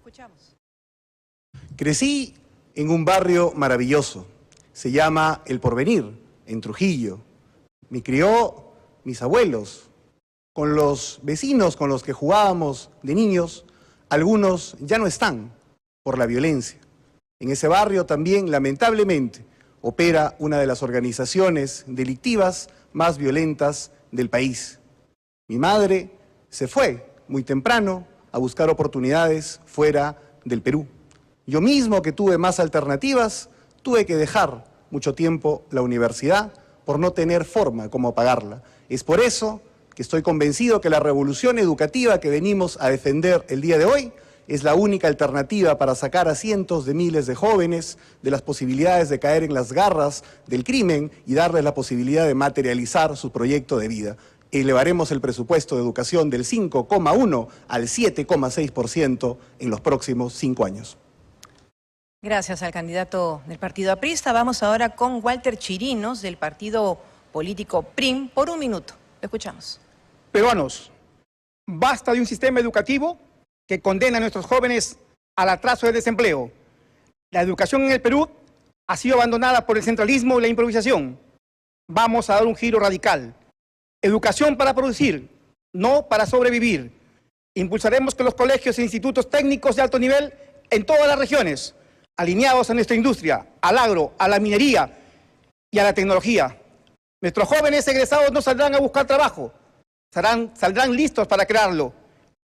escuchamos. Crecí en un barrio maravilloso, se llama El Porvenir, en Trujillo. Me crió mis abuelos. Con los vecinos con los que jugábamos de niños, algunos ya no están por la violencia. En ese barrio también, lamentablemente, opera una de las organizaciones delictivas más violentas del país. Mi madre se fue muy temprano a buscar oportunidades fuera del Perú. Yo mismo, que tuve más alternativas, tuve que dejar mucho tiempo la universidad por no tener forma como pagarla. Es por eso que estoy convencido que la revolución educativa que venimos a defender el día de hoy es la única alternativa para sacar a cientos de miles de jóvenes de las posibilidades de caer en las garras del crimen y darles la posibilidad de materializar su proyecto de vida. Elevaremos el presupuesto de educación del 5,1 al 7,6% en los próximos 5 años. Gracias al candidato del partido aprista. Vamos ahora con Walter Chirinos, del partido político PRIM, por 1 minuto. Lo escuchamos. Peruanos, basta de un sistema educativo que condena a nuestros jóvenes al atraso del desempleo. La educación en el Perú ha sido abandonada por el centralismo y la improvisación. Vamos a dar un giro radical. Educación para producir, no para sobrevivir. Impulsaremos que los colegios e institutos técnicos de alto nivel en todas las regiones, alineados a nuestra industria, al agro, a la minería y a la tecnología. Nuestros jóvenes egresados no saldrán a buscar trabajo, saldrán listos para crearlo.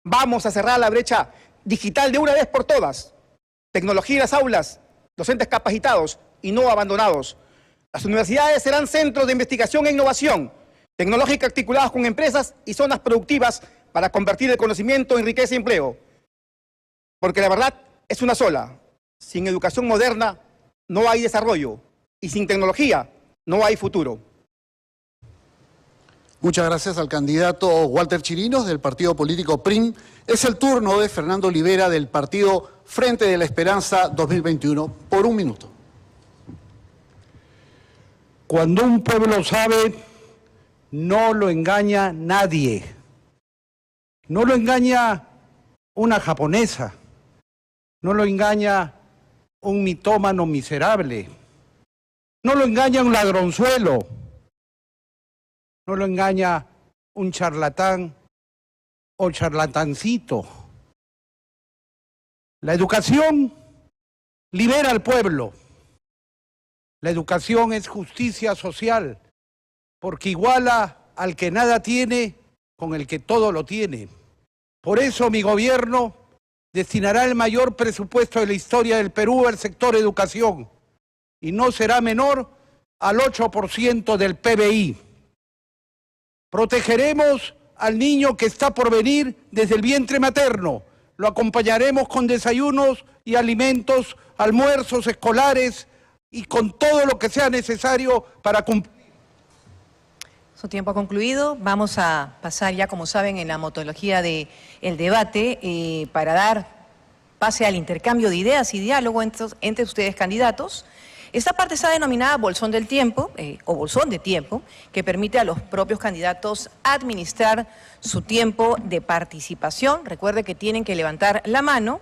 Vamos a cerrar la brecha digital de una vez por todas. Tecnología en las aulas, docentes capacitados y no abandonados. Las universidades serán centros de investigación e innovación tecnológica articulados con empresas y zonas productivas para convertir el conocimiento en riqueza y empleo. Porque la verdad es una sola. Sin educación moderna no hay desarrollo y sin tecnología no hay futuro. Muchas gracias al candidato Walter Chirinos del partido político PRIM. Es el turno de Fernando Olivera del partido Frente de la Esperanza 2021 por 1 minuto. Cuando un pueblo sabe, no lo engaña nadie. No lo engaña una japonesa. No lo engaña un mitómano miserable. No lo engaña un ladronzuelo. No lo engaña un charlatán o charlatancito. La educación libera al pueblo. La educación es justicia social, porque iguala al que nada tiene con el que todo lo tiene. Por eso mi gobierno destinará el mayor presupuesto de la historia del Perú al sector educación, y no será menor al 8% del PBI. Protegeremos al niño que está por venir desde el vientre materno. Lo acompañaremos con desayunos y alimentos, almuerzos escolares y con todo lo que sea necesario para cumplir. Su tiempo ha concluido. Vamos a pasar ya, como saben, en la metodología del debate para dar pase al intercambio de ideas y diálogo entre ustedes candidatos. Esta parte está denominada bolsón del tiempo o bolsón de tiempo, que permite a los propios candidatos administrar su tiempo de participación. Recuerde que tienen que levantar la mano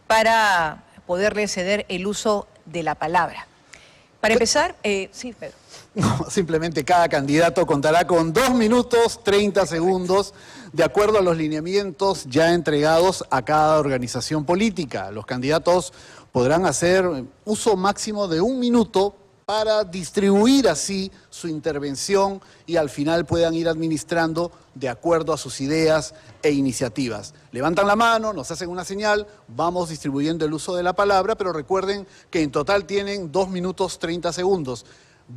para poderle ceder el uso de la palabra. Para empezar, sí, Pedro. No, simplemente cada candidato contará con 2 minutos 30 segundos de acuerdo a los lineamientos ya entregados a cada organización política. Los candidatos podrán hacer uso máximo de 1 minuto para distribuir así su intervención y al final puedan ir administrando de acuerdo a sus ideas e iniciativas. Levantan la mano, nos hacen una señal, vamos distribuyendo el uso de la palabra, pero recuerden que en total tienen 2 minutos 30 segundos.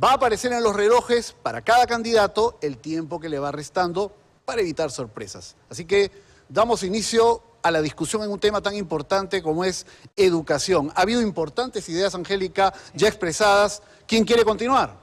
Va a aparecer en los relojes para cada candidato el tiempo que le va restando para evitar sorpresas. Así que damos inicio a la discusión en un tema tan importante como es educación. Ha habido importantes ideas, Angélica, ya expresadas. ¿Quién quiere continuar?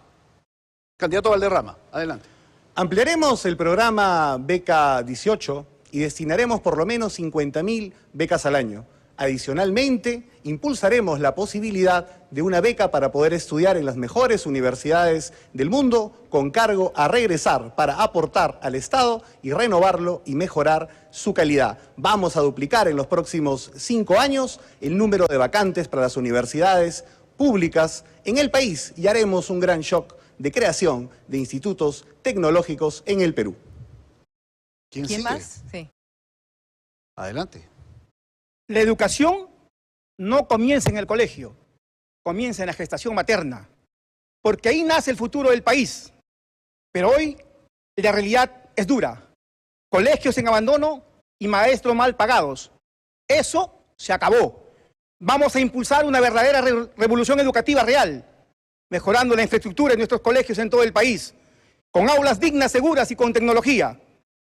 Candidato Valderrama, adelante. Ampliaremos el programa Beca 18 y destinaremos por lo menos 50.000 becas al año. Adicionalmente, impulsaremos la posibilidad de una beca para poder estudiar en las mejores universidades del mundo con cargo a regresar para aportar al Estado y renovarlo y mejorar su calidad. Vamos a duplicar en los próximos 5 años el número de vacantes para las universidades públicas en el país y haremos un gran shock de creación de institutos tecnológicos en el Perú. ¿Quién sigue? más? Sí. Adelante. La educación no comienza en el colegio, comienza en la gestación materna, porque ahí nace el futuro del país. Pero hoy la realidad es dura. Colegios en abandono y maestros mal pagados. Eso se acabó. Vamos a impulsar una verdadera revolución educativa real, mejorando la infraestructura en nuestros colegios en todo el país, con aulas dignas, seguras y con tecnología.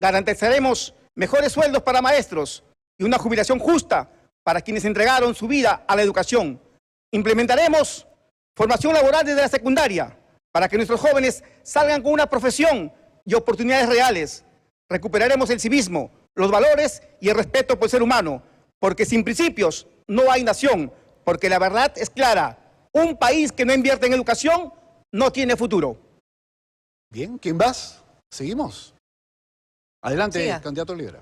Garantizaremos mejores sueldos para maestros y una jubilación justa para quienes entregaron su vida a la educación. Implementaremos formación laboral desde la secundaria para que nuestros jóvenes salgan con una profesión y oportunidades reales. Recuperaremos el civismo, los valores y el respeto por el ser humano, porque sin principios no hay nación, porque la verdad es clara. Un país que no invierte en educación no tiene futuro. Bien, ¿quién más? Seguimos. Adelante, Siga. candidato Olivera.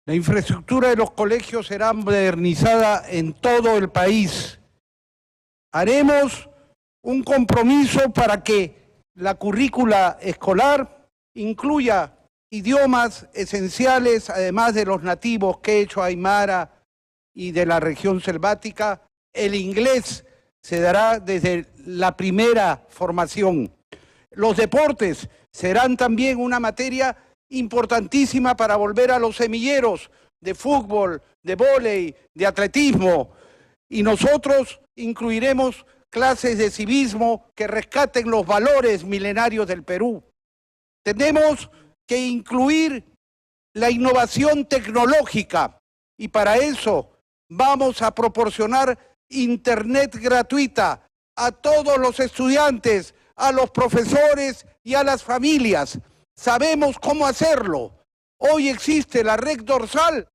La infraestructura de los colegios será modernizada en todo el país. Haremos un compromiso para que la currícula escolar incluya idiomas esenciales, además de los nativos quechua, aymara y de la región selvática. El inglés se dará desde la primera formación. Los deportes serán también una materia importantísima para volver a los semilleros de fútbol, de vóley, de atletismo. Y nosotros incluiremos clases de civismo que rescaten los valores milenarios del Perú. Tenemos que incluir la innovación tecnológica y para eso vamos a proporcionar internet gratuita a todos los estudiantes, a los profesores y a las familias. Sabemos cómo hacerlo. Hoy existe la red dorsal.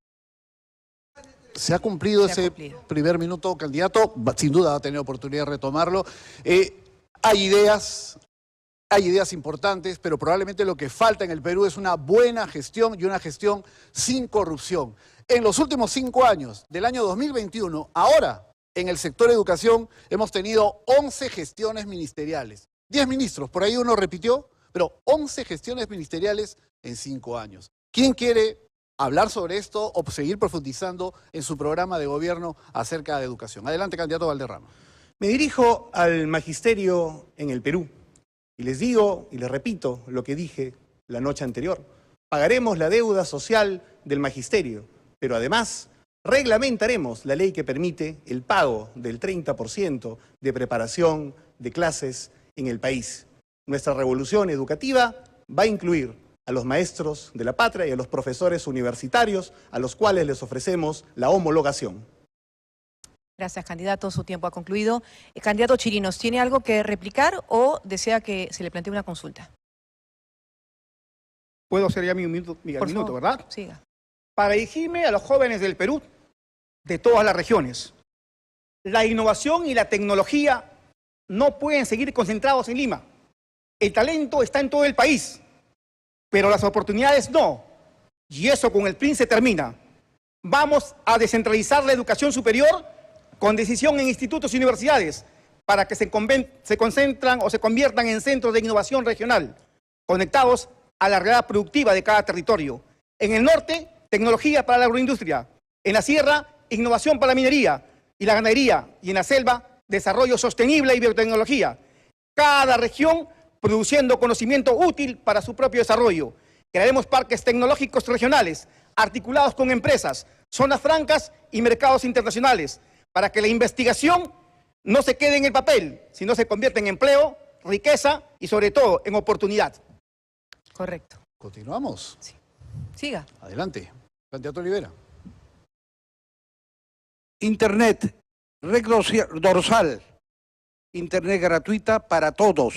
Se ha cumplido Se ha ese cumplido. primer minuto, candidato. Sin duda va a tener oportunidad de retomarlo. Hay ideas importantes, pero probablemente lo que falta en el Perú es una buena gestión y una gestión sin corrupción. En los últimos 5 años, del año 2021, ahora en el sector educación hemos tenido 11 gestiones ministeriales. 10 ministros, por ahí uno repitió, pero 11 gestiones ministeriales en 5 años. ¿Quién quiere hablar sobre esto o seguir profundizando en su programa de gobierno acerca de educación? Adelante, candidato Valderrama. Me dirijo al magisterio en el Perú y les digo y les repito lo que dije la noche anterior. Pagaremos la deuda social del magisterio, pero además reglamentaremos la ley que permite el pago del 30% de preparación de clases en el país. Nuestra revolución educativa va a incluir a los maestros de la patria y a los profesores universitarios, a los cuales les ofrecemos la homologación. Gracias, candidato. Su tiempo ha concluido. Candidato Chirinos, ¿tiene algo que replicar o desea que se le plantee una consulta? Puedo hacer ya mi minuto, Por favor, ¿verdad? siga. Para dirigirme a los jóvenes del Perú, de todas las regiones. La innovación y la tecnología no pueden seguir concentrados en Lima. El talento está en todo el país, pero las oportunidades no. Y eso con el PRIN se termina. Vamos a descentralizar la educación superior con decisión en institutos y universidades para que se concentran o se conviertan en centros de innovación regional, conectados a la realidad productiva de cada territorio. En el norte, tecnología para la agroindustria. En la sierra, innovación para la minería y la ganadería. Y en la selva, desarrollo sostenible y biotecnología. Cada región produciendo conocimiento útil para su propio desarrollo. Crearemos parques tecnológicos regionales, articulados con empresas, zonas francas y mercados internacionales, para que la investigación no se quede en el papel, sino se convierta en empleo, riqueza y sobre todo en oportunidad. Correcto. Continuamos. Siga. Adelante, candidato Olivera. Internet, red dorsal, internet gratuita para todos.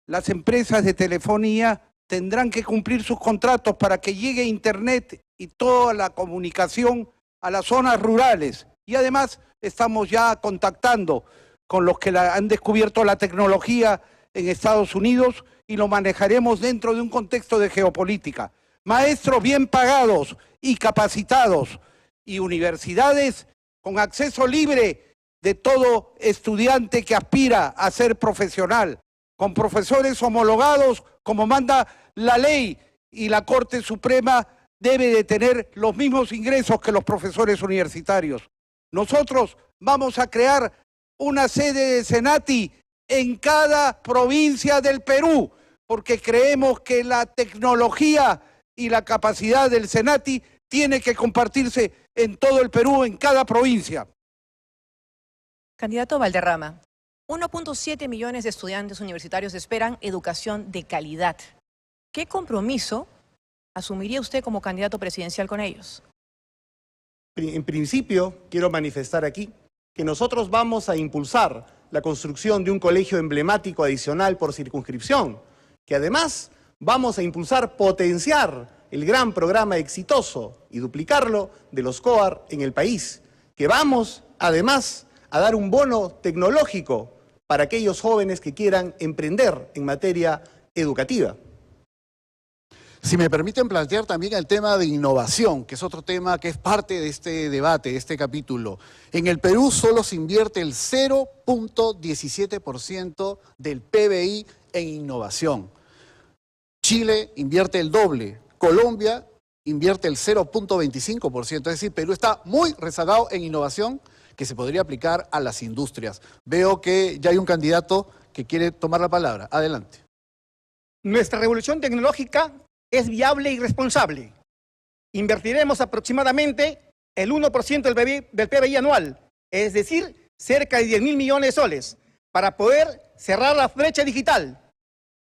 Las empresas de telefonía tendrán que cumplir sus contratos para que llegue internet y toda la comunicación a las zonas rurales. Y además estamos ya contactando con los que han descubierto la tecnología en Estados Unidos y lo manejaremos dentro de un contexto de geopolítica. Maestros bien pagados y capacitados y universidades con acceso libre de todo estudiante que aspira a ser profesional, con profesores homologados como manda la ley, y la Corte Suprema debe de tener los mismos ingresos que los profesores universitarios. Nosotros vamos a crear una sede de Senati en cada provincia del Perú, porque creemos que la tecnología y la capacidad del Senati tiene que compartirse en todo el Perú, en cada provincia. Candidato Valderrama, 1.7 millones de estudiantes universitarios esperan educación de calidad. ¿Qué compromiso asumiría usted como candidato presidencial con ellos? En principio, quiero manifestar aquí que nosotros vamos a impulsar la construcción de un colegio emblemático adicional por circunscripción, que además vamos a impulsar, potenciar el gran programa exitoso y duplicarlo de los COAR en el país, que vamos además a dar un bono tecnológico para aquellos jóvenes que quieran emprender en materia educativa. Si me permiten plantear también el tema de innovación, que es otro tema que es parte de este debate, de este capítulo. En el Perú solo se invierte el 0.17% del PBI en innovación. Chile invierte el doble, Colombia invierte el 0.25%, es decir, Perú está muy rezagado en innovación que se podría aplicar a las industrias. Veo que ya hay un candidato que quiere tomar la palabra. Adelante. Nuestra revolución tecnológica es viable y responsable. Invertiremos aproximadamente el 1% del PBI anual, es decir, cerca de 10.000 millones de soles, para poder cerrar la brecha digital,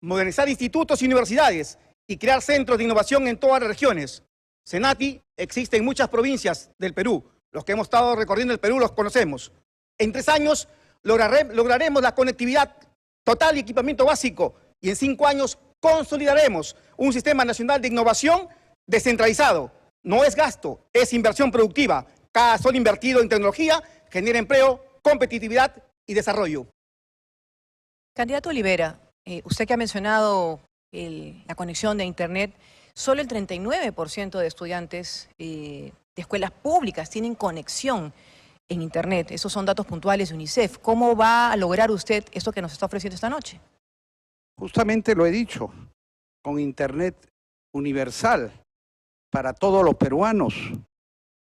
modernizar institutos y universidades y crear centros de innovación en todas las regiones. Senati existe en muchas provincias del Perú. Los que hemos estado recorriendo el Perú los conocemos. En 3 años lograremos la conectividad total y equipamiento básico, y en 5 años consolidaremos un sistema nacional de innovación descentralizado. No es gasto, es inversión productiva. Cada sol invertido en tecnología genera empleo, competitividad y desarrollo. Candidato Olivera, usted que ha mencionado la conexión de Internet, solo el 39% de estudiantes de escuelas públicas tienen conexión en Internet. Esos son datos puntuales de UNICEF. ¿Cómo va a lograr usted esto que nos está ofreciendo esta noche? Justamente lo he dicho, con Internet universal para todos los peruanos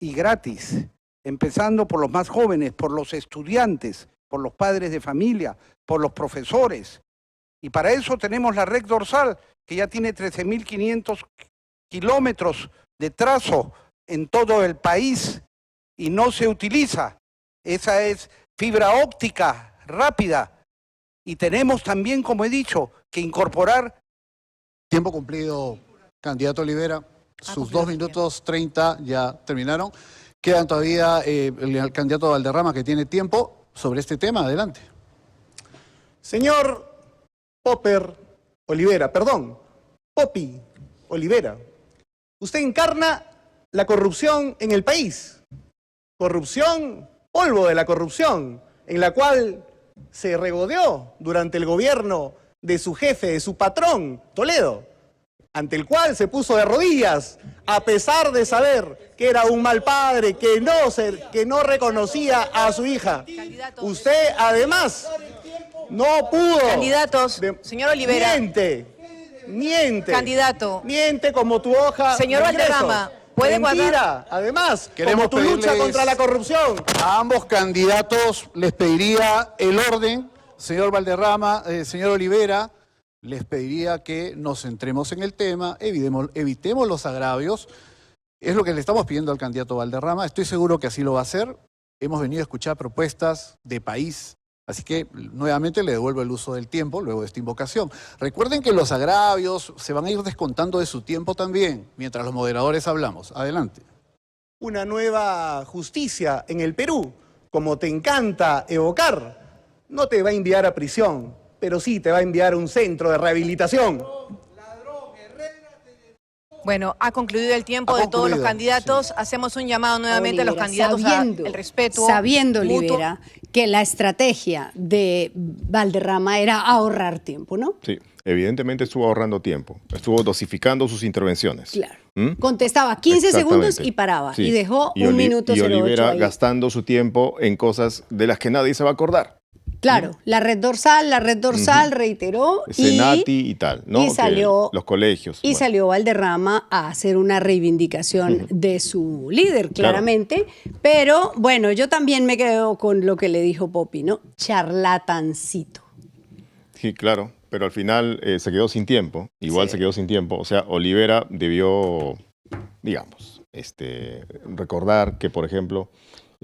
y gratis, empezando por los más jóvenes, por los estudiantes, por los padres de familia, por los profesores. Y para eso tenemos la red dorsal, que ya tiene 13.500 kilómetros de trazo en todo el país y no se utiliza. Esa es fibra óptica rápida. Y tenemos también, como he dicho, que incorporar... Tiempo cumplido, candidato Olivera. Sus 2 minutos 30 ya terminaron. Quedan todavía el candidato Valderrama, que tiene tiempo sobre este tema. Adelante. Señor Poppy Olivera, usted encarna la corrupción en el país. Corrupción, polvo de la corrupción, en la cual se regodeó durante el gobierno de su jefe, de su patrón, Toledo, ante el cual se puso de rodillas, a pesar de saber que era un mal padre, que no reconocía a su hija. Usted, además, no pudo... Candidatos, señor Olivera. Miente. Candidato. Miente como tu hoja. Señor Valderrama, ¿puede Mentira, además, Queremos como tu lucha pedirles contra la corrupción. A ambos candidatos les pediría el orden. Señor Valderrama, señor Olivera, les pediría que nos centremos en el tema, evitemos los agravios. Es lo que le estamos pidiendo al candidato Valderrama. Estoy seguro que así lo va a hacer. Hemos venido a escuchar propuestas de país. Así que nuevamente le devuelvo el uso del tiempo luego de esta invocación. Recuerden que los agravios se van a ir descontando de su tiempo también, mientras los moderadores hablamos. Adelante. Una nueva justicia en el Perú, como te encanta evocar, no te va a enviar a prisión, pero sí te va a enviar a un centro de rehabilitación. Bueno, ha concluido el tiempo Ha de todos los concluido, candidatos. Hacemos un llamado nuevamente a los Olivera, candidatos al respeto sabiendo, mutuo. Olivera, que la estrategia de Valderrama era ahorrar tiempo, ¿no? Sí, evidentemente estuvo ahorrando tiempo, estuvo dosificando sus intervenciones. Claro. ¿Mm? Contestaba 15 segundos Exactamente. y paraba. Sí. Y dejó Y un minuto y 08 Olivera ahí. gastando su tiempo en cosas de las que nadie se va a acordar. Claro, la red dorsal, reiteró Senati y tal, ¿no? y salió, Que los colegios. y bueno. salió Valderrama a hacer una reivindicación de su líder, claramente. Pero bueno, yo también me quedo con lo que le dijo Popi, ¿no? Charlatancito. Sí, claro, pero al final se quedó sin tiempo, igual Sí. se quedó sin tiempo. O sea, Olivera debió, digamos, recordar que, por ejemplo,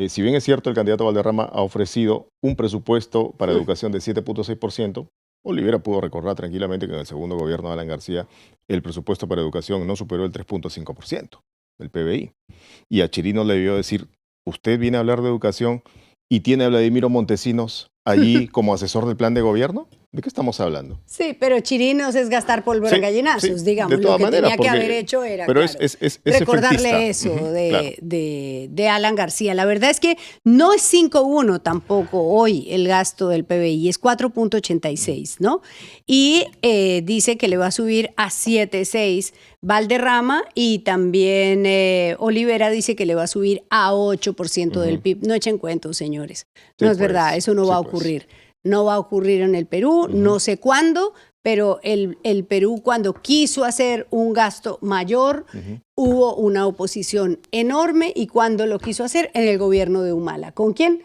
si bien es cierto el candidato Valderrama ha ofrecido un presupuesto para educación de 7.6%, Olivera pudo recordar tranquilamente que en el segundo gobierno de Alan García el presupuesto para educación no superó el 3.5% del PBI. Y a Chirinos le debió decir, usted viene a hablar de educación y tiene a Vladimiro Montesinos allí como asesor del plan de gobierno. ¿De qué estamos hablando? Sí, pero Chirinos es gastar pólvora Sí, a gallinazos, sí, digamos. de todas Lo que maneras, tenía que porque- haber hecho era pero claro, es recordarle efectista. eso Ujú, de, claro. de Alan García. La verdad es que no es 5.1 tampoco hoy el gasto del PBI, es 4.86, ¿no? Y dice que le va a subir a 7.6 Valderrama y también Olivera dice que le va a subir a 8% del PIB. No echen cuentos, señores. No Sí, es verdad, pues, eso no sí, va a pues. ocurrir. No va a ocurrir en el Perú, no sé cuándo, pero el Perú cuando quiso hacer un gasto mayor, hubo una oposición enorme y cuando lo quiso hacer en el gobierno de Humala. ¿Con quién?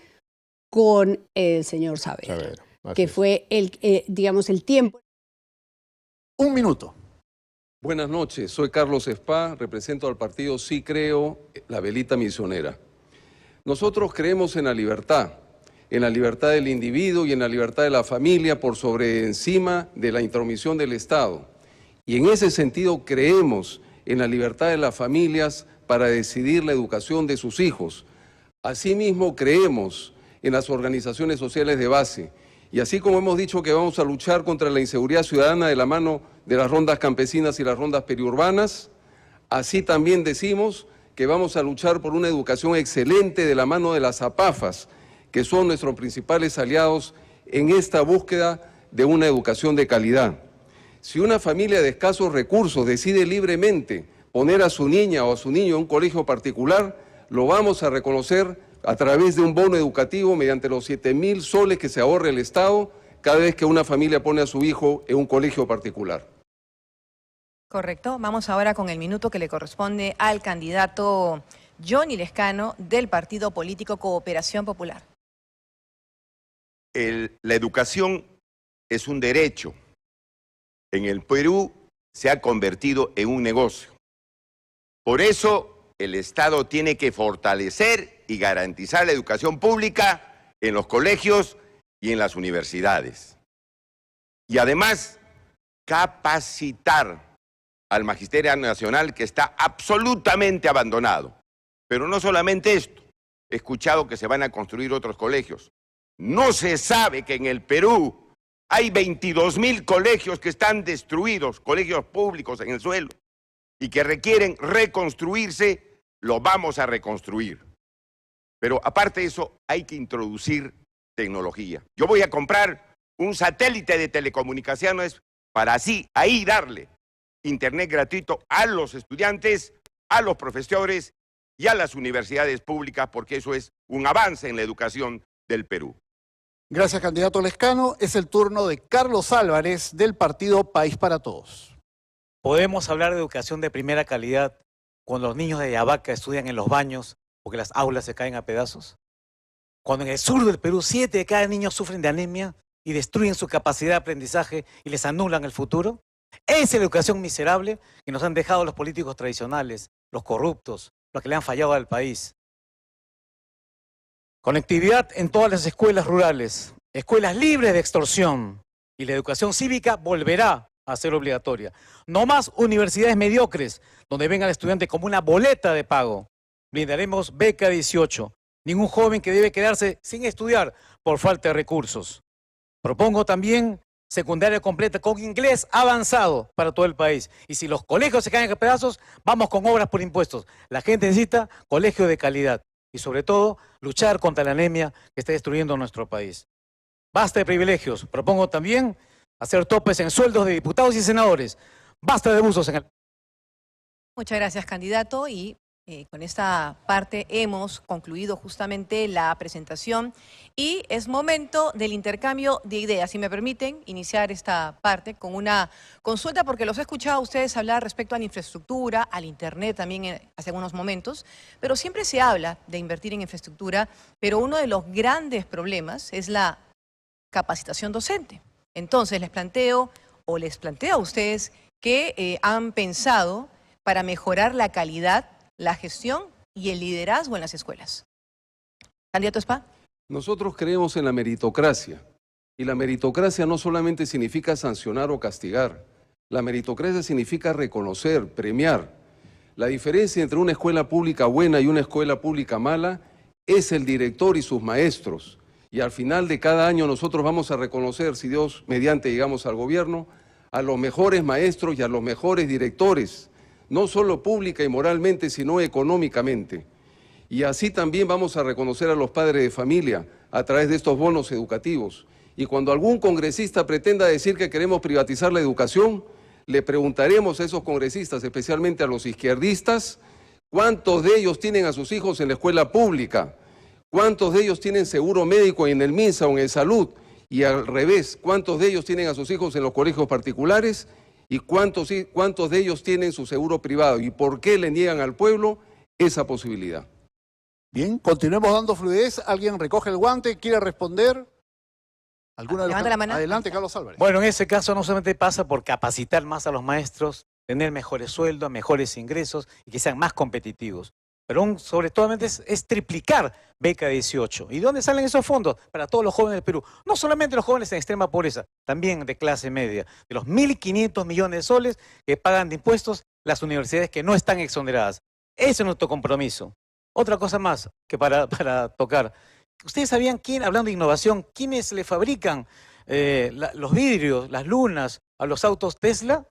Con el señor Saavedra, Saavedra, así que es. fue digamos, el tiempo. Un minuto. Buenas noches, soy Carlos Espá, represento al partido Sí Creo, la velita misionera. Nosotros creemos en la libertad del individuo y en la libertad de la familia por sobre encima de la intromisión del Estado. Y en ese sentido creemos en la libertad de las familias para decidir la educación de sus hijos. Asimismo creemos en las organizaciones sociales de base. Y así como hemos dicho que vamos a luchar contra la inseguridad ciudadana de la mano de las rondas campesinas y las rondas periurbanas, así también decimos que vamos a luchar por una educación excelente de la mano de las APAFAS, que son nuestros principales aliados en esta búsqueda de una educación de calidad. Si una familia de escasos recursos decide libremente poner a su niña o a su niño en un colegio particular, lo vamos a reconocer a través de un bono educativo mediante los 7.000 soles que se ahorre el Estado cada vez que una familia pone a su hijo en un colegio particular. Correcto. Vamos ahora con el minuto que le corresponde al candidato Johnny Lescano del Partido Político Cooperación Popular. La educación es un derecho. En el Perú se ha convertido en un negocio. Por eso el Estado tiene que fortalecer y garantizar la educación pública en los colegios y en las universidades. Y además, capacitar al Magisterio Nacional, que está absolutamente abandonado. Pero no solamente esto, he escuchado que se van a construir otros colegios. No se sabe que en el Perú hay 22.000 colegios que están destruidos, colegios públicos en el suelo, y que requieren reconstruirse. Los vamos a reconstruir. Pero aparte de eso, hay que introducir tecnología. Yo voy a comprar un satélite de telecomunicaciones para así, ahí darle internet gratuito a los estudiantes, a los profesores y a las universidades públicas, porque eso es un avance en la educación del Perú. Gracias, candidato Lescano. Es el turno de Carlos Álvarez del partido País para Todos. ¿Podemos hablar de educación de primera calidad cuando los niños de Yabaca estudian en los baños porque las aulas se caen a pedazos? Cuando en el sur del Perú 7 de cada niño sufren de anemia y destruyen su capacidad de aprendizaje y les anulan el futuro. Esa es la educación miserable que nos han dejado los políticos tradicionales, los corruptos, los que le han fallado al país. Conectividad en todas las escuelas rurales, escuelas libres de extorsión, y la educación cívica volverá a ser obligatoria. No más universidades mediocres, donde venga el estudiante como una boleta de pago. Brindaremos beca 18. Ningún joven que debe quedarse sin estudiar por falta de recursos. Propongo también secundaria completa con inglés avanzado para todo el país. Y si los colegios se caen a pedazos, vamos con obras por impuestos. La gente necesita colegios de calidad y sobre todo luchar contra la anemia que está destruyendo nuestro país. Basta de privilegios. Propongo también hacer topes en sueldos de diputados y senadores. Basta de abusos en el... Muchas gracias, candidato. Y con esta parte hemos concluido justamente la presentación y es momento del intercambio de ideas. Si me permiten iniciar esta parte con una consulta, porque los he escuchado a ustedes hablar respecto a la infraestructura, al Internet también hace algunos momentos, pero siempre se habla de invertir en infraestructura, pero uno de los grandes problemas es la capacitación docente. Entonces les planteo a ustedes qué han pensado para mejorar la calidad, la gestión y el liderazgo en las escuelas. Candidato Spa. Nosotros creemos en la meritocracia. Y la meritocracia no solamente significa sancionar o castigar. La meritocracia significa reconocer, premiar. La diferencia entre una escuela pública buena y una escuela pública mala es el director y sus maestros. Y al final de cada año nosotros vamos a reconocer, si Dios mediante llegamos al gobierno, a los mejores maestros y a los mejores directores, no solo pública y moralmente, sino económicamente. Y así también vamos a reconocer a los padres de familia a través de estos bonos educativos. Y cuando algún congresista pretenda decir que queremos privatizar la educación, le preguntaremos a esos congresistas, especialmente a los izquierdistas, ¿cuántos de ellos tienen a sus hijos en la escuela pública? ¿Cuántos de ellos tienen seguro médico en el MINSA o en el Salud? Y al revés, ¿cuántos de ellos tienen a sus hijos en los colegios particulares? ¿Y cuántos de ellos tienen su seguro privado? ¿Y por qué le niegan al pueblo esa posibilidad? Bien, continuemos dando fluidez. ¿Alguien recoge el guante? ¿Quiere responder? ¿Alguna de Levanta la mano. Adelante, Carlos Álvarez. Bueno, en ese caso no solamente pasa por capacitar más a los maestros, tener mejores sueldos, mejores ingresos y que sean más competitivos. Pero sobre todo es triplicar Beca 18. ¿Y dónde salen esos fondos? Para todos los jóvenes del Perú. No solamente los jóvenes en extrema pobreza, también de clase media. De los 1.500 millones de soles que pagan de impuestos las universidades que no están exoneradas. Ese es nuestro compromiso. Otra cosa más que para tocar. ¿Ustedes sabían quién, hablando de innovación, quiénes le fabrican los vidrios, las lunas a los autos Tesla?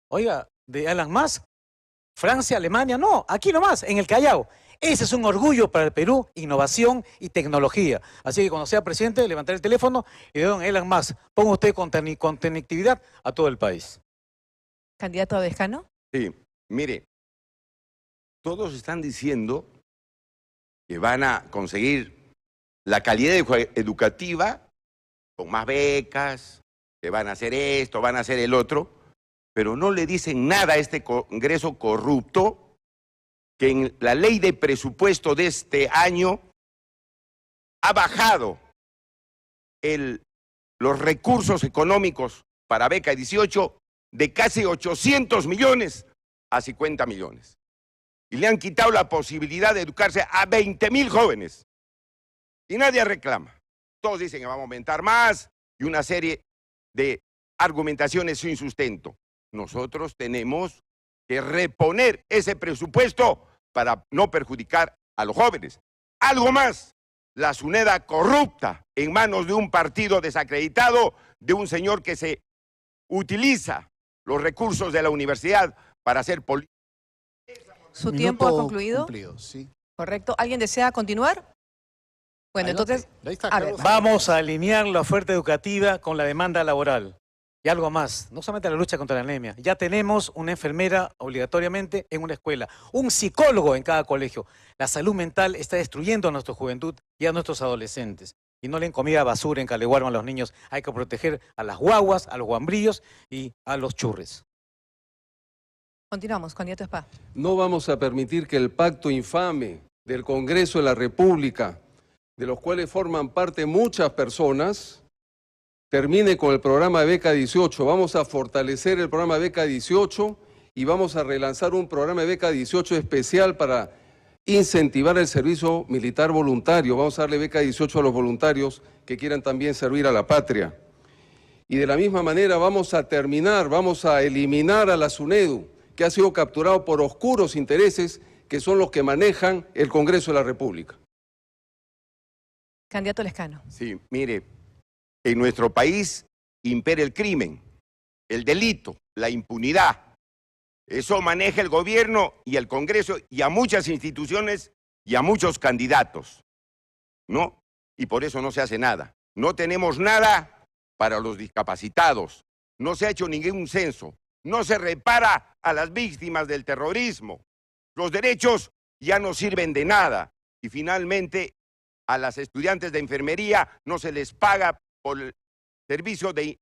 Oiga, de Elon Musk. Francia, Alemania, no, aquí nomás, en el Callao. Ese es un orgullo para el Perú, innovación y tecnología. Así que cuando sea presidente, levantaré el teléfono y de don Elon Musk, ponga usted con conectividad a todo el país. Candidato Abescano. Sí, mire, todos están diciendo que van a conseguir la calidad educativa con más becas, que van a hacer esto, van a hacer el otro, pero no le dicen nada a este Congreso corrupto que en la ley de presupuesto de este año ha bajado los recursos económicos para beca 18 de casi 800 millones a 50 millones. Y le han quitado la posibilidad de educarse a 20.000 jóvenes. Y nadie reclama. Todos dicen que vamos a aumentar más y una serie de argumentaciones sin sustento. Nosotros tenemos que reponer ese presupuesto para no perjudicar a los jóvenes. Algo más, la SUNEDA corrupta en manos de un partido desacreditado, de un señor que se utiliza los recursos de la universidad para hacer política. ¿Su tiempo ha concluido? Cumplido, sí. Correcto. ¿Alguien desea continuar? Bueno, Adelante. entonces, Ahí está, a ver, Carlos. Vamos a alinear la oferta educativa con la demanda laboral. Y algo más, no solamente la lucha contra la anemia, ya tenemos una enfermera obligatoriamente en una escuela, un psicólogo en cada colegio. La salud mental está destruyendo a nuestra juventud y a nuestros adolescentes. Y no le den comida basura en Caleguarma a los niños. Hay que proteger a las guaguas, a los guambrillos y a los churres. continuamos, candidato Spa. No vamos a permitir que el pacto infame del Congreso de la República, de los cuales forman parte muchas personas, termine con el programa de Beca 18. Vamos a fortalecer el programa de Beca 18 y vamos a relanzar un programa de Beca 18 especial para incentivar el servicio militar voluntario. Vamos a darle Beca 18 a los voluntarios que quieran también servir a la patria. Y de la misma manera vamos a eliminar a la SUNEDU, que ha sido capturado por oscuros intereses que son los que manejan el Congreso de la República. Candidato Lescano. Sí, mire, en nuestro país impere el crimen, el delito, la impunidad. Eso maneja el gobierno y el Congreso y a muchas instituciones y a muchos candidatos, ¿no? Y por eso no se hace nada. No tenemos nada para los discapacitados. No se ha hecho ningún censo. No se repara a las víctimas del terrorismo. Los derechos ya no sirven de nada. Y finalmente, a las estudiantes de enfermería no se les paga por el servicio de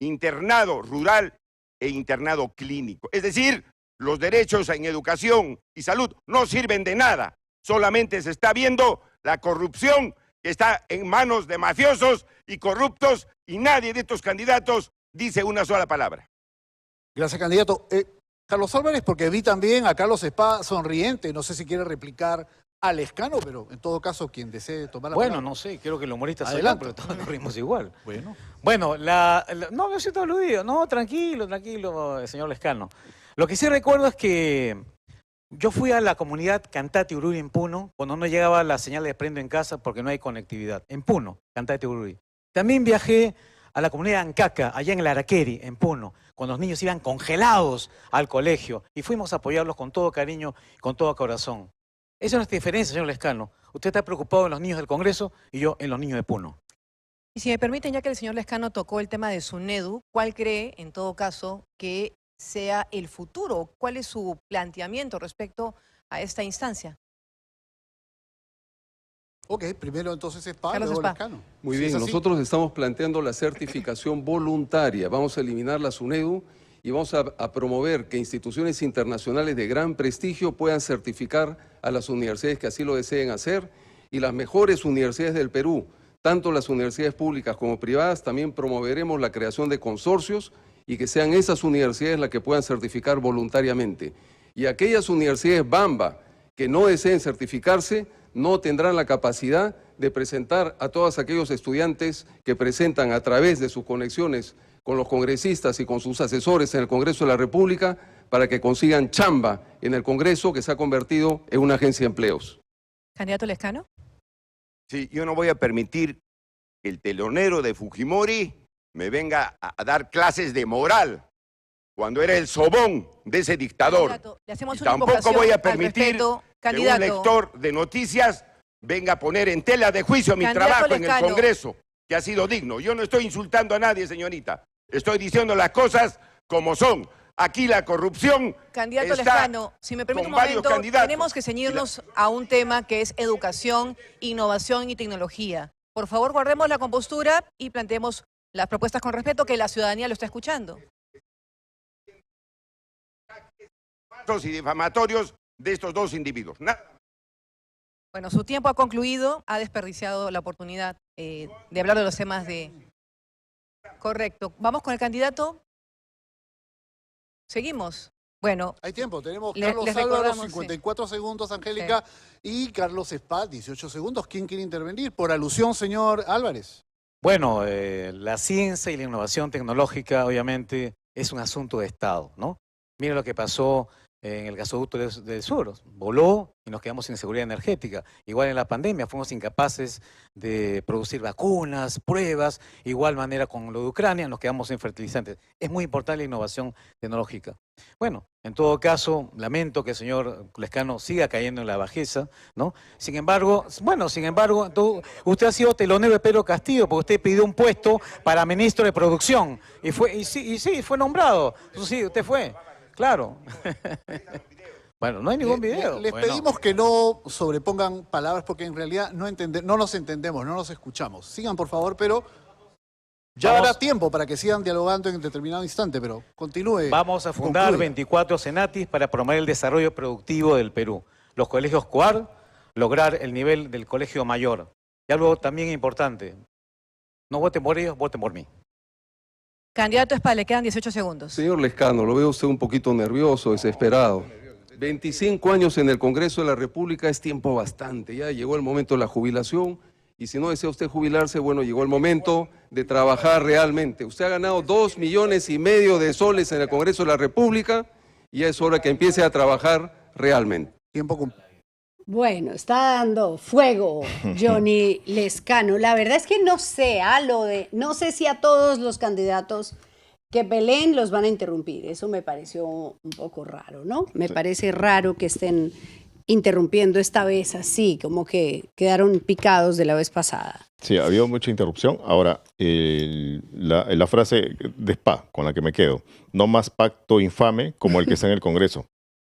internado rural e internado clínico. Es decir, los derechos en educación y salud no sirven de nada. Solamente se está viendo la corrupción que está en manos de mafiosos y corruptos y nadie de estos candidatos dice una sola palabra. Gracias, candidato. Carlos Álvarez, porque vi también a Carlos Spa sonriente. No sé si quiere replicar a Lescano, pero en todo caso, quien desee tomar la palabra. Bueno, no sé, creo que el humorista soy yo, Adelante. pero todos nos rimos igual. Bueno, No, me siento aludido. No, tranquilo, señor Lescano. Lo que sí recuerdo es que yo fui a la comunidad Cantate Ururi en Puno, cuando no llegaba la señal de prendo en casa porque no hay conectividad. En Puno, Cantate Ururi. También viajé a la comunidad Ancaca, allá en el Araqueri, en Puno, cuando los niños iban congelados al colegio. Y fuimos a apoyarlos con todo cariño, con todo corazón. Esa es nuestra diferencia, señor Lescano. Usted está preocupado en los niños del Congreso y yo en los niños de Puno. Y si me permiten, ya que el señor Lescano tocó el tema de SUNEDU, ¿cuál cree, en todo caso, que sea el futuro? ¿Cuál es su planteamiento respecto a esta instancia? ok, primero entonces Spa, Carlos luego Spa. Lescano. Muy Si bien, es así. nosotros estamos planteando la certificación voluntaria. Vamos a eliminar la SUNEDU y vamos a promover que instituciones internacionales de gran prestigio puedan certificar a las universidades que así lo deseen hacer y las mejores universidades del Perú, tanto las universidades públicas como privadas, también promoveremos la creación de consorcios y que sean esas universidades las que puedan certificar voluntariamente. Y aquellas universidades Bamba que no deseen certificarse no tendrán la capacidad de presentar a todos aquellos estudiantes que presentan a través de sus conexiones con los congresistas y con sus asesores en el Congreso de la República para que consigan chamba en el Congreso que se ha convertido en una agencia de empleos. ¿Candidato Lescano? Sí, yo no voy a permitir que el telonero de Fujimori me venga a dar clases de moral cuando era el sobón de ese dictador. Candidato, le hacemos Y una tampoco invocación voy a al permitir respeto. que un Candidato. lector de noticias venga a poner en tela de juicio mi Candidato trabajo en el Lescano. Congreso, que ha sido digno. Yo no estoy insultando a nadie, señorita. Estoy diciendo las cosas como son. Aquí la corrupción Candidato está Lescano, si me permite un con varios momento, candidatos. tenemos que ceñirnos a un tema que es educación, innovación y tecnología. Por favor, guardemos la compostura y planteemos las propuestas con respeto, que la ciudadanía lo está escuchando. y difamatorios de estos dos individuos. Bueno, su tiempo ha concluido, ha desperdiciado la oportunidad de hablar de los temas de... Correcto. ¿Vamos con el candidato? ¿Seguimos? Bueno, Hay tiempo, tenemos Les Carlos Álvaro, recordamos, 54 segundos, Angélica, y Carlos Spa, 18 segundos. ¿Quién quiere intervenir? Por alusión, señor Álvarez. Bueno, la ciencia y la innovación tecnológica obviamente es un asunto de Estado, ¿no? Mira lo que pasó en el gasoducto del sur, voló y nos quedamos sin seguridad energética. Igual en la pandemia fuimos incapaces de producir vacunas, pruebas, igual manera con lo de Ucrania, nos quedamos sin fertilizantes. Es muy importante la innovación tecnológica. Bueno, en todo caso, lamento que el señor Lescano siga cayendo en la bajeza, ¿no? Sin embargo, usted ha sido telonero de Pedro Castillo, porque usted pidió un puesto para ministro de producción, y sí, fue nombrado. Sí, usted fue. Claro. Bueno, no hay ningún video. Les Bueno. pedimos que no sobrepongan palabras porque en realidad no nos entendemos, no nos escuchamos. Sigan, por favor, pero ya Vamos. habrá tiempo para que sigan dialogando en determinado instante, pero continúe. Vamos a fundar concluya. 24 Senatis para promover el desarrollo productivo del Perú. Los colegios COAR, lograr el nivel del colegio mayor. Y algo también importante, no voten por ellos, voten por mí. candidato Spa, le quedan 18 segundos. Señor Lescano, lo veo usted un poquito nervioso, desesperado. 25 años en el Congreso de la República es tiempo bastante. Ya llegó el momento de la jubilación y si no desea usted jubilarse, bueno, llegó el momento de trabajar realmente. Usted ha ganado 2,5 millones de soles en el Congreso de la República y ya es hora que empiece a trabajar realmente. Tiempo cumplido. Bueno, está dando fuego Johnny Lescano. La verdad es que no sé, no sé si a todos los candidatos que peleen los van a interrumpir. Eso me pareció un poco raro, ¿no? Me parece raro que estén interrumpiendo esta vez así, como que quedaron picados de la vez pasada. Sí, ha habido mucha interrupción. Ahora, la frase de Spa, con la que me quedo, no más pacto infame como el que está en el Congreso.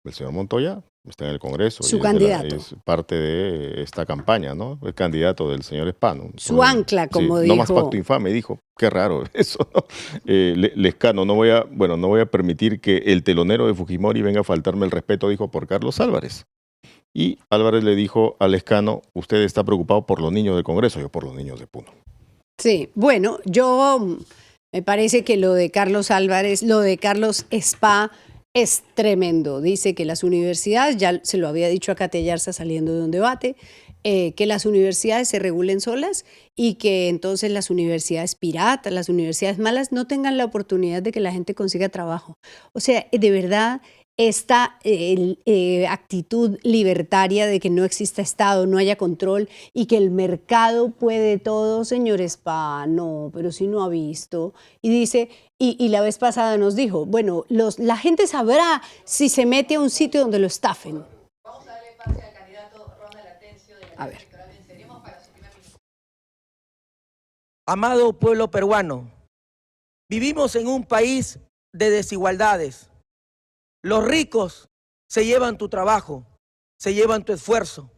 El señor Montoya está en el Congreso. Su y candidato. Es parte de esta campaña, ¿no? El candidato del señor Spa, ¿no? Su ancla, como dijo. No más pacto infame, dijo. Qué raro eso, ¿no? Lescano, no voy a permitir que el telonero de Fujimori venga a faltarme el respeto, dijo por Carlos Álvarez. Y Álvarez le dijo a Lescano, usted está preocupado por los niños del Congreso, yo por los niños de Puno. Sí, bueno, me parece que lo de Carlos Álvarez, lo de Carlos Spa es tremendo. Dice que las universidades, ya se lo había dicho a Catellarza saliendo de un debate, que las universidades se regulen solas y que entonces las universidades piratas, las universidades malas no tengan la oportunidad de que la gente consiga trabajo. O sea, de verdad, esta actitud libertaria de que no exista Estado, no haya control y que el mercado puede todo, señor Spa, no, pero si no ha visto. Y dice, y la vez pasada nos dijo, bueno, la gente sabrá si se mete a un sitio donde lo estafen. Vamos a darle pase al candidato Ronald Atencio de la A ver. electoral. Venceremos para su primer ministro. Amado pueblo peruano, vivimos en un país de desigualdades. Los ricos se llevan tu trabajo, se llevan tu esfuerzo.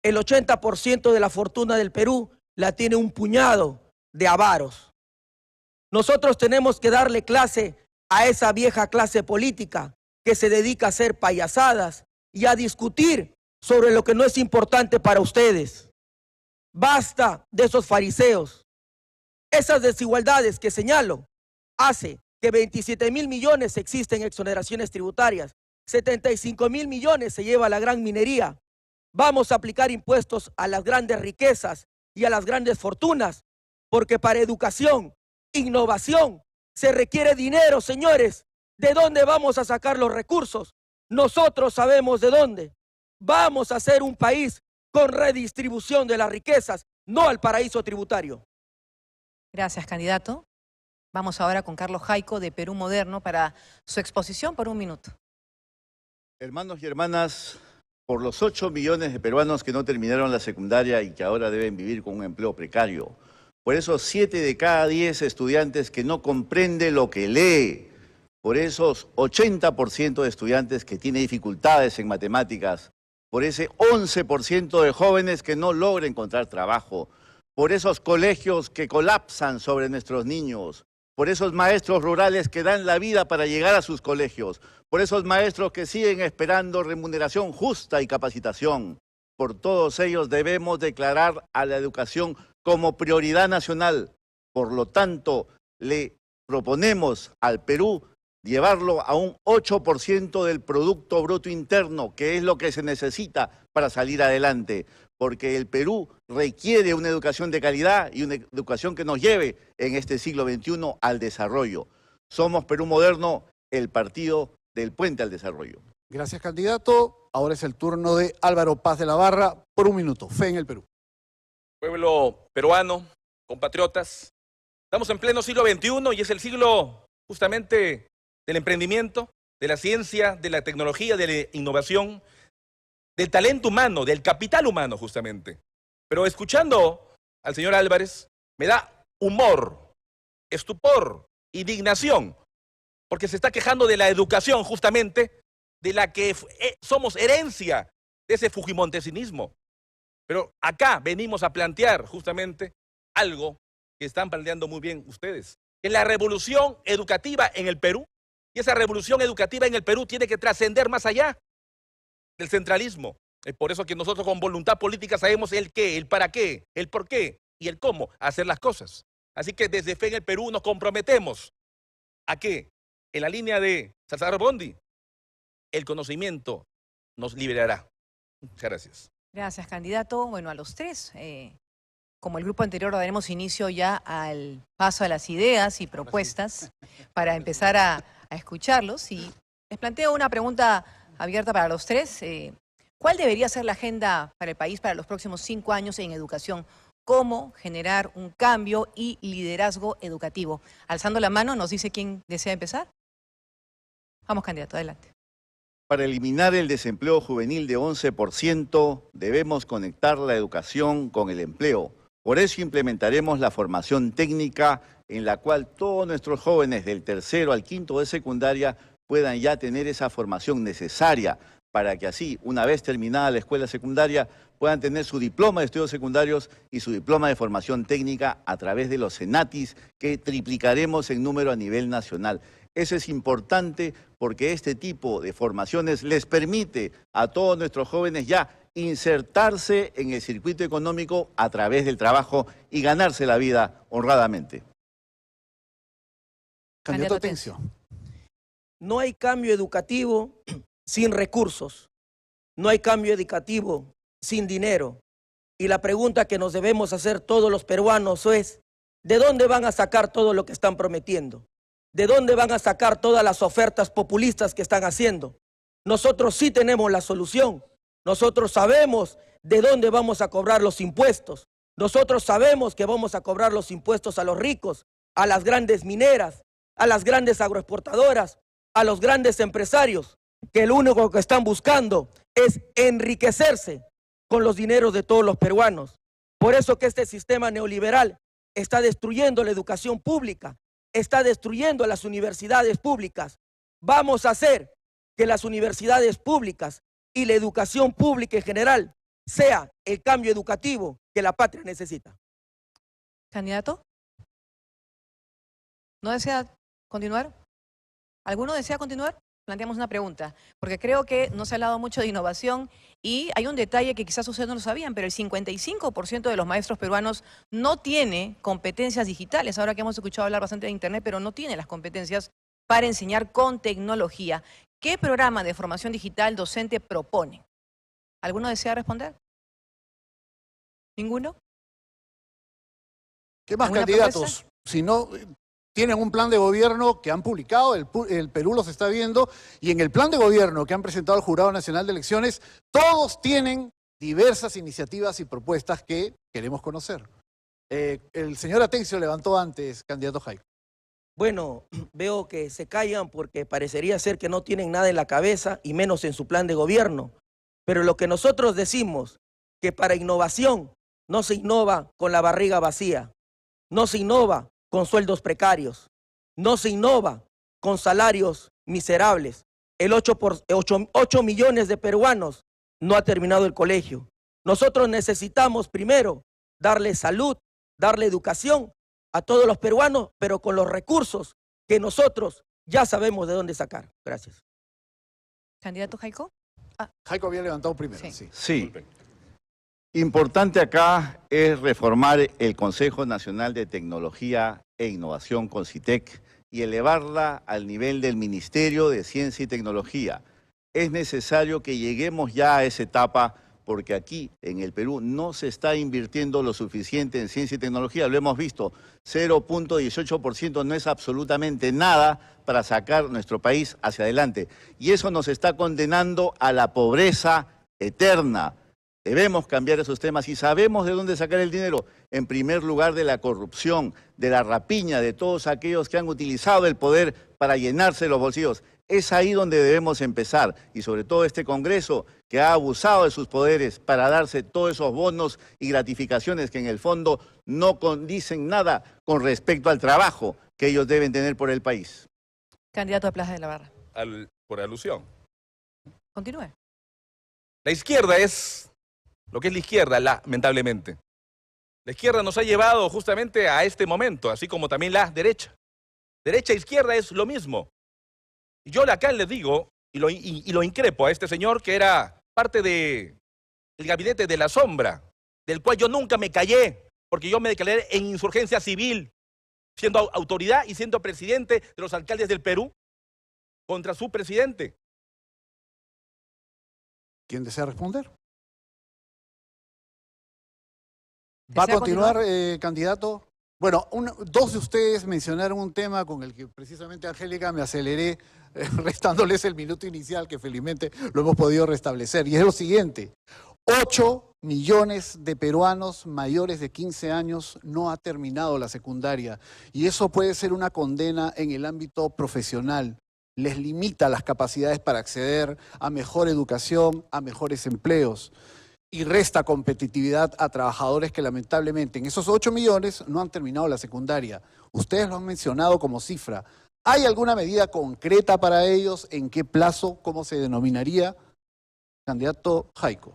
El 80% de la fortuna del Perú la tiene un puñado de avaros. Nosotros tenemos que darle clase a esa vieja clase política que se dedica a hacer payasadas y a discutir sobre lo que no es importante para ustedes. Basta de esos fariseos. Esas desigualdades que señalo hace que 27.000 millones existen exoneraciones tributarias, 75.000 millones se lleva la gran minería. Vamos a aplicar impuestos a las grandes riquezas y a las grandes fortunas, porque para educación, innovación, se requiere dinero, señores. ¿De dónde vamos a sacar los recursos? Nosotros sabemos de dónde. Vamos a hacer un país con redistribución de las riquezas, no al paraíso tributario. Gracias, candidato. Vamos ahora con Carlos Jaico de Perú Moderno para su exposición por 1 minuto. Hermanos y hermanas, por los 8 millones de peruanos que no terminaron la secundaria y que ahora deben vivir con un empleo precario, por esos 7 de cada 10 estudiantes que no comprende lo que lee, por esos 80% de estudiantes que tiene dificultades en matemáticas, por ese 11% de jóvenes que no logra encontrar trabajo, por esos colegios que colapsan sobre nuestros niños, por esos maestros rurales que dan la vida para llegar a sus colegios, por esos maestros que siguen esperando remuneración justa y capacitación. Por todos ellos debemos declarar a la educación como prioridad nacional. Por lo tanto, le proponemos al Perú llevarlo a un 8% del Producto Bruto Interno, que es lo que se necesita para salir adelante, porque el Perú requiere una educación de calidad y una educación que nos lleve en este siglo XXI al desarrollo. Somos Perú Moderno, el partido del puente al desarrollo. Gracias, candidato. Ahora es el turno de Álvaro Paz de la Barra por 1 minuto. Fe en el Perú. Pueblo peruano, compatriotas, estamos en pleno siglo XXI y es el siglo justamente del emprendimiento, de la ciencia, de la tecnología, de la innovación, del talento humano, del capital humano justamente. Pero escuchando al señor Álvarez me da humor, estupor, indignación, porque se está quejando de la educación justamente, de la que somos herencia de ese fujimontesinismo. Pero acá venimos a plantear justamente algo que están planteando muy bien ustedes, que es la revolución educativa en el Perú, y esa revolución educativa en el Perú tiene que trascender más allá del centralismo. Es por eso que nosotros con voluntad política sabemos el qué, el para qué, el por qué y el cómo hacer las cosas. Así que desde Fe en el Perú nos comprometemos a que en la línea de César Bondi el conocimiento nos liberará. Muchas gracias. Gracias, candidato. Bueno, a los tres, como el grupo anterior, daremos inicio ya al paso a las ideas y propuestas para empezar a escucharlos. Y les planteo una pregunta abierta para los tres. ¿Cuál debería ser la agenda para el país para los próximos 5 años en educación? ¿Cómo generar un cambio y liderazgo educativo? Alzando la mano, ¿nos dice quién desea empezar? Vamos, candidato, adelante. Para eliminar el desempleo juvenil de 11%, debemos conectar la educación con el empleo. Por eso implementaremos la formación técnica en la cual todos nuestros jóvenes del tercero al quinto de secundaria puedan ya tener esa formación necesaria para que así, una vez terminada la escuela secundaria, puedan tener su diploma de estudios secundarios y su diploma de formación técnica a través de los CENATIS, que triplicaremos en número a nivel nacional. Eso es importante porque este tipo de formaciones les permite a todos nuestros jóvenes ya insertarse en el circuito económico a través del trabajo y ganarse la vida honradamente. Candidato Atencio. No hay cambio educativo sin recursos. No hay cambio educativo sin dinero. Y la pregunta que nos debemos hacer todos los peruanos es, ¿de dónde van a sacar todo lo que están prometiendo? ¿De dónde van a sacar todas las ofertas populistas que están haciendo? Nosotros sí tenemos la solución. Nosotros sabemos de dónde vamos a cobrar los impuestos. Nosotros sabemos que vamos a cobrar los impuestos a los ricos, a las grandes mineras, a las grandes agroexportadoras, a los grandes empresarios, que lo único que están buscando es enriquecerse con los dineros de todos los peruanos. Por eso que este sistema neoliberal está destruyendo la educación pública, está destruyendo las universidades públicas. Vamos a hacer que las universidades públicas y la educación pública en general sea el cambio educativo que la patria necesita. ¿Candidato? ¿No desea continuar? ¿Alguno desea continuar? Planteamos una pregunta, porque creo que no se ha hablado mucho de innovación y hay un detalle que quizás ustedes no lo sabían, pero el 55% de los maestros peruanos no tiene competencias digitales. Ahora que hemos escuchado hablar bastante de Internet, pero no tiene las competencias para enseñar con tecnología. ¿Qué programa de formación digital docente propone? ¿Alguno desea responder? ¿Ninguno? ¿Qué más ¿Alguna candidatos? propuesta? Si no, tienen un plan de gobierno que han publicado, el Perú los está viendo, y en el plan de gobierno que han presentado al Jurado Nacional de Elecciones, todos tienen diversas iniciativas y propuestas que queremos conocer. El señor Atencio levantó antes, candidato Jaico. Bueno, veo que se callan porque parecería ser que no tienen nada en la cabeza y menos en su plan de gobierno. Pero lo que nosotros decimos, que para innovación no se innova con la barriga vacía, no se innova con sueldos precarios, no se innova con salarios miserables. El 8 millones de peruanos no ha terminado el colegio. Nosotros necesitamos primero darle salud, darle educación a todos los peruanos, pero con los recursos que nosotros ya sabemos de dónde sacar. Gracias. ¿Candidato Jaico? Jaico había levantado primero. Sí. Sí. Importante acá es reformar el Consejo Nacional de Tecnología e Innovación, CONCITEC, y elevarla al nivel del Ministerio de Ciencia y Tecnología. Es necesario que lleguemos ya a esa etapa porque aquí en el Perú no se está invirtiendo lo suficiente en ciencia y tecnología. Lo hemos visto, 0.18% no es absolutamente nada para sacar nuestro país hacia adelante. Y eso nos está condenando a la pobreza eterna. Debemos cambiar esos temas y sabemos de dónde sacar el dinero. En primer lugar, de la corrupción, de la rapiña, de todos aquellos que han utilizado el poder para llenarse los bolsillos. Es ahí donde debemos empezar. Y sobre todo este Congreso que ha abusado de sus poderes para darse todos esos bonos y gratificaciones que en el fondo no condicen nada con respecto al trabajo que ellos deben tener por el país. Candidato a Plaza de la Barra. Por alusión. Continúe. La izquierda es lo que es la izquierda, lamentablemente. La izquierda nos ha llevado justamente a este momento, así como también la derecha. Derecha e izquierda es lo mismo. Y yo acá le digo, y lo increpo a este señor que era parte del gabinete de la sombra, del cual yo nunca me callé, porque yo me declaré en insurgencia civil, siendo autoridad y siendo presidente de los alcaldes del Perú, contra su presidente. ¿Quién desea responder? ¿Va a ¿Desea continuar, candidato? Bueno, dos de ustedes mencionaron un tema con el que precisamente, Angélica, me aceleré restándoles el minuto inicial, que felizmente lo hemos podido restablecer. Y es lo siguiente: 8 millones de peruanos mayores de 15 años no ha terminado la secundaria. Y eso puede ser una condena en el ámbito profesional. Les limita las capacidades para acceder a mejor educación, a mejores empleos. Y resta competitividad a trabajadores que lamentablemente en esos 8 millones no han terminado la secundaria. Ustedes lo han mencionado como cifra. ¿Hay alguna medida concreta para ellos? ¿En qué plazo? ¿Cómo se denominaría? Candidato Jaico.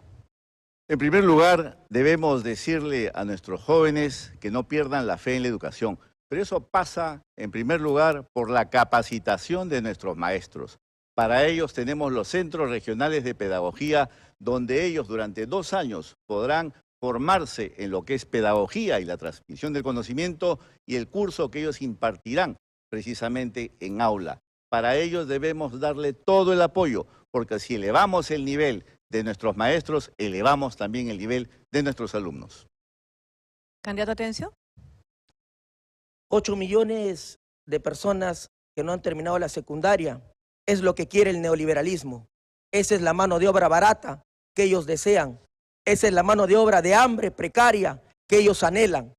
En primer lugar, debemos decirle a nuestros jóvenes que no pierdan la fe en la educación. Pero eso pasa, en primer lugar, por la capacitación de nuestros maestros. Para ellos tenemos los centros regionales de pedagogía, donde ellos durante 2 años podrán formarse en lo que es pedagogía y la transmisión del conocimiento y el curso que ellos impartirán precisamente en aula. Para ellos debemos darle todo el apoyo, porque si elevamos el nivel de nuestros maestros, elevamos también el nivel de nuestros alumnos. Candidato Atencio. 8 millones de personas que no han terminado la secundaria es lo que quiere el neoliberalismo. Esa es la mano de obra barata que ellos desean. Esa es la mano de obra de hambre precaria que ellos anhelan.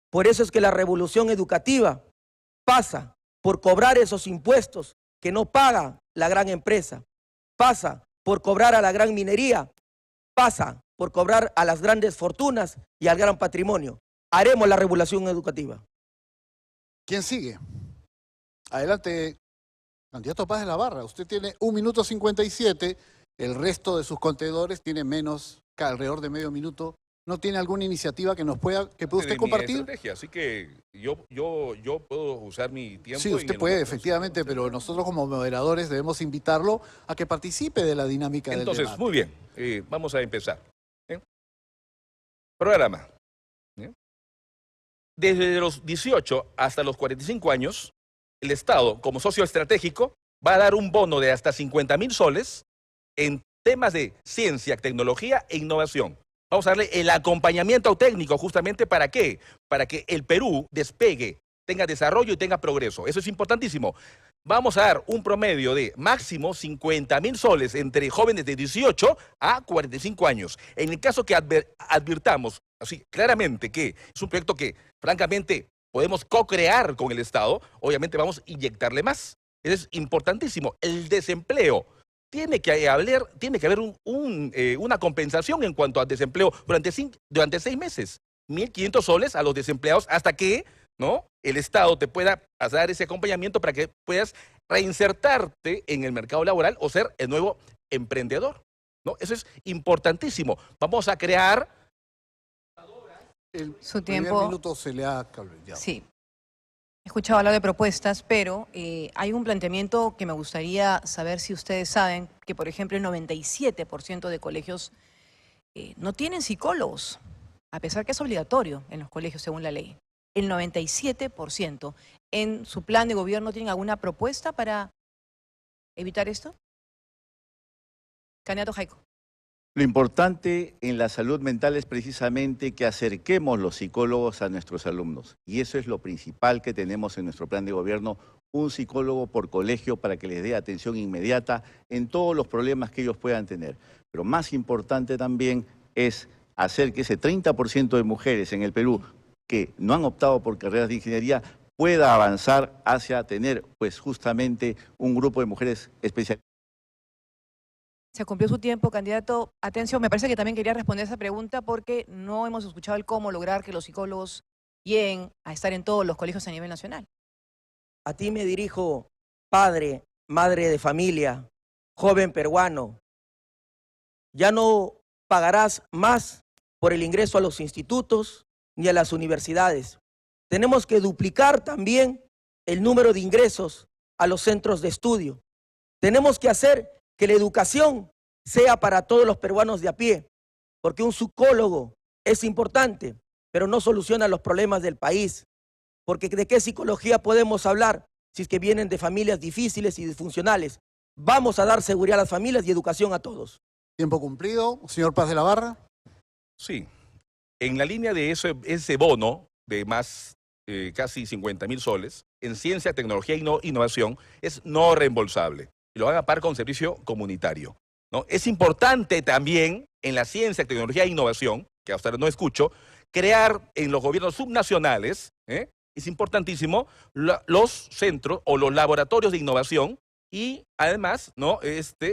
Por eso es que la revolución educativa pasa por cobrar esos impuestos que no paga la gran empresa, pasa por cobrar a la gran minería, pasa por cobrar a las grandes fortunas y al gran patrimonio. Haremos la revolución educativa. ¿Quién sigue? Adelante, candidato Paz de la Barra. Usted tiene 1 minuto 57, el resto de sus contendores tiene menos, alrededor de medio minuto. ¿No tiene alguna iniciativa que pueda usted compartir? Estrategia, así que yo puedo usar mi tiempo. Sí, usted puede, efectivamente, pero nosotros como moderadores debemos invitarlo a que participe de la dinámica del debate. Entonces, muy bien, vamos a empezar. Programa. Desde los 18 hasta los 45 años, el Estado, como socio estratégico, va a dar un bono de hasta 50.000 soles en temas de ciencia, tecnología e innovación. Vamos a darle el acompañamiento técnico, justamente ¿para qué? Para que el Perú despegue, tenga desarrollo y tenga progreso. Eso es importantísimo. Vamos a dar un promedio de máximo 50.000 soles entre jóvenes de 18 a 45 años. En el caso que advirtamos así claramente que es un proyecto que francamente podemos co-crear con el Estado, obviamente vamos a inyectarle más. Eso es importantísimo. El desempleo. Tiene que haber una compensación en cuanto al desempleo durante 6 meses. 1.500 soles a los desempleados hasta que el Estado te pueda dar ese acompañamiento para que puedas reinsertarte en el mercado laboral o ser el nuevo emprendedor. Eso es importantísimo. Vamos a crear... Su primer tiempo... minuto se le ha cambiado. Sí. He escuchado hablar de propuestas, pero hay un planteamiento que me gustaría saber si ustedes saben, que por ejemplo el 97% de colegios no tienen psicólogos, a pesar que es obligatorio en los colegios según la ley. El 97%. ¿En su plan de gobierno tienen alguna propuesta para evitar esto? Candidato Jaico. Lo importante en la salud mental es precisamente que acerquemos los psicólogos a nuestros alumnos. Y eso es lo principal que tenemos en nuestro plan de gobierno, un psicólogo por colegio para que les dé atención inmediata en todos los problemas que ellos puedan tener. Pero más importante también es hacer que ese 30% de mujeres en el Perú que no han optado por carreras de ingeniería pueda avanzar hacia tener pues justamente un grupo de mujeres especializadas. Se cumplió su tiempo, candidato. Atención, me parece que también quería responder esa pregunta porque no hemos escuchado el cómo lograr que los psicólogos lleguen a estar en todos los colegios a nivel nacional. A ti me dirijo, padre, madre de familia, joven peruano. Ya no pagarás más por el ingreso a los institutos ni a las universidades. Tenemos que duplicar también el número de ingresos a los centros de estudio. Tenemos que hacer que la educación sea para todos los peruanos de a pie, porque un psicólogo es importante, pero no soluciona los problemas del país. Porque ¿de qué psicología podemos hablar si es que vienen de familias difíciles y disfuncionales? Vamos a dar seguridad a las familias y educación a todos. Tiempo cumplido. Señor Paz de la Barra. Sí. En la línea de ese bono de más casi 50.000 soles, en ciencia, tecnología e innovación es no reembolsable y lo van a pagar con servicio comunitario, ¿no? Es importante también en la ciencia, tecnología e innovación, que hasta ahora no escucho, crear en los gobiernos subnacionales, es importantísimo, los centros o los laboratorios de innovación y además, ¿no?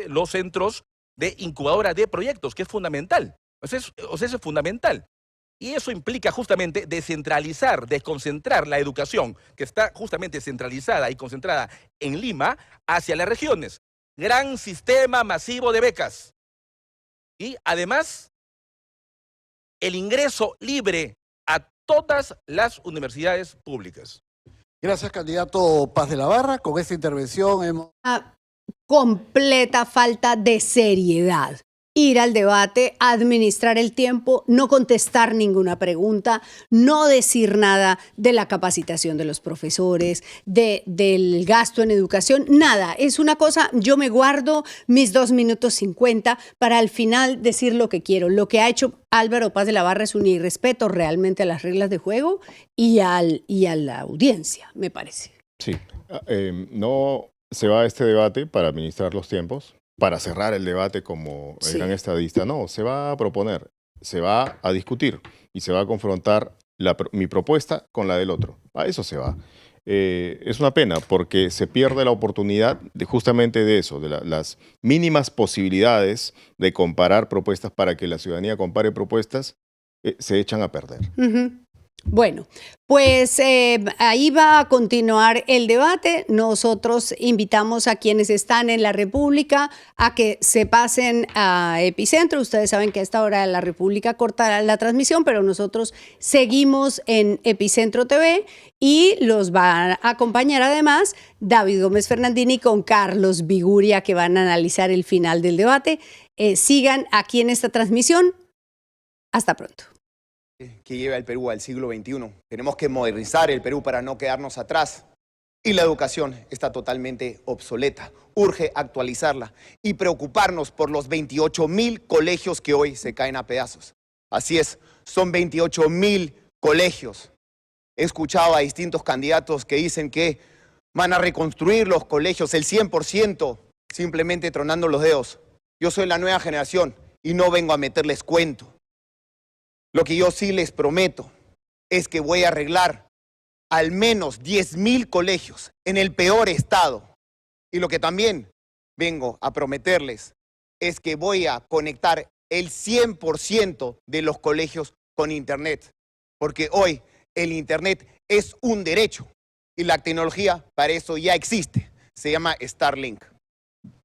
Los centros de incubadora de proyectos, que es fundamental. O sea, eso es fundamental. Y eso implica justamente descentralizar, desconcentrar la educación, que está justamente centralizada y concentrada en Lima, hacia las regiones. Gran sistema masivo de becas. Y además, el ingreso libre a todas las universidades públicas. Gracias, candidato Paz de la Barra. Con esta intervención hemos... Completa falta de seriedad. Ir al debate, administrar el tiempo, no contestar ninguna pregunta, no decir nada de la capacitación de los profesores, del gasto en educación, nada. Es una cosa, yo me guardo mis 2 minutos 50 para al final decir lo que quiero. Lo que ha hecho Álvaro Paz de la Barra es un irrespeto realmente a las reglas de juego y a la audiencia, me parece. Sí, no se va a este debate para administrar los tiempos, para cerrar el debate como el gran estadista. No, se va a proponer, se va a discutir y se va a confrontar mi propuesta con la del otro. A eso se va. Es una pena porque se pierde la oportunidad justamente de eso, de las mínimas posibilidades de comparar propuestas para que la ciudadanía compare propuestas, se echan a perder. Bueno, pues ahí va a continuar el debate. Nosotros invitamos a quienes están en la República a que se pasen a Epicentro. Ustedes saben que a esta hora la República corta la transmisión, pero nosotros seguimos en Epicentro TV y los va a acompañar además David Gómez Fernandini con Carlos Viguria, que van a analizar el final del debate. Sigan aquí en esta transmisión. Hasta pronto. Que lleva el Perú al siglo XXI. Tenemos que modernizar el Perú para no quedarnos atrás. Y la educación está totalmente obsoleta. Urge actualizarla y preocuparnos por los 28.000 colegios que hoy se caen a pedazos. Así es, son 28.000 colegios. He escuchado a distintos candidatos que dicen que van a reconstruir los colegios, el 100%, simplemente tronando los dedos. Yo soy la nueva generación y no vengo a meterles cuento. Lo que yo sí les prometo es que voy a arreglar al menos 10.000 colegios en el peor estado. Y lo que también vengo a prometerles es que voy a conectar el 100% de los colegios con Internet. Porque hoy el Internet es un derecho y la tecnología para eso ya existe. Se llama Starlink.